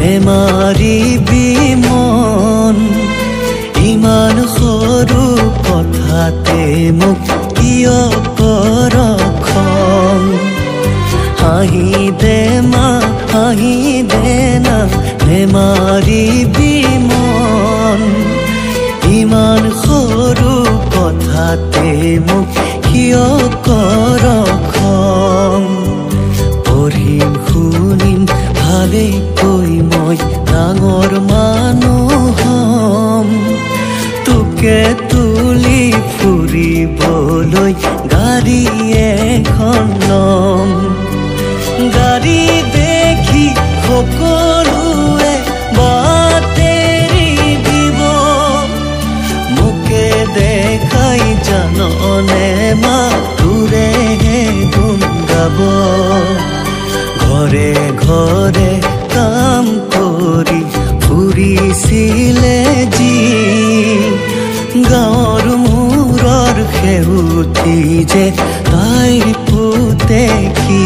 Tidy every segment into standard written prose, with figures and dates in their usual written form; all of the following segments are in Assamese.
নেমাৰিবি মন ইমান সৰু কথাতে মোক কিয় কৰ খং হাঁহি দে মা হাঁহি দে না নেমাৰিবি মন ইমান সৰু কথাতে মোক কিয় কৰ খং পঢ়িম শুনিম ভালে কৈ মই ডাঙৰ মানুহ হম তোকে তুলি ফুৰিবলৈ গাড়ী এখন ল'ম গাড়ী দেখি সকলোৱে বাটেৰি দিব মোকে দেখাই জাননে মা তোৰেহে গুণ গাব ঘৰে ঘৰে কাম কৰি ফুৰিছিলে যি গাঁৱৰ মূৰৰ সেউতি যে তাইৰ পুতেকি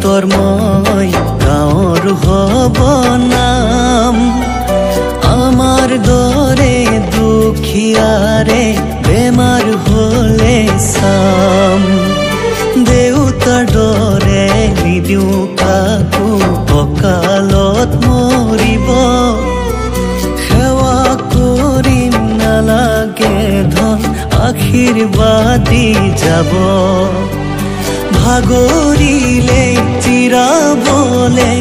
তোৰ মই গাঁৱৰ হব নাম আমাৰ দৰে দুখীয়াৰে বেমাৰ হলে চাম দেউতাৰ দৰে নিদিওঁ কাকো অকালত মৰিব সেৱা কৰিম নালাগে ধন আশীৰ্বাদী যাব ভাগৰিলে চিৰাবলে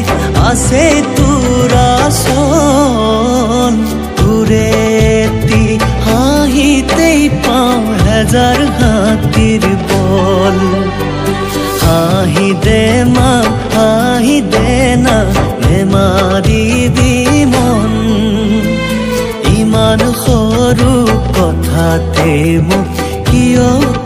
আছে তোৰ আসন তোৰেতি হাঁহিতেই পাওঁ হেজাৰ হাতীৰ বল হাঁহি দে মা হাঁহি দে না নেমাৰিবি মন ইমান সৰু কথাতে মোক কিয়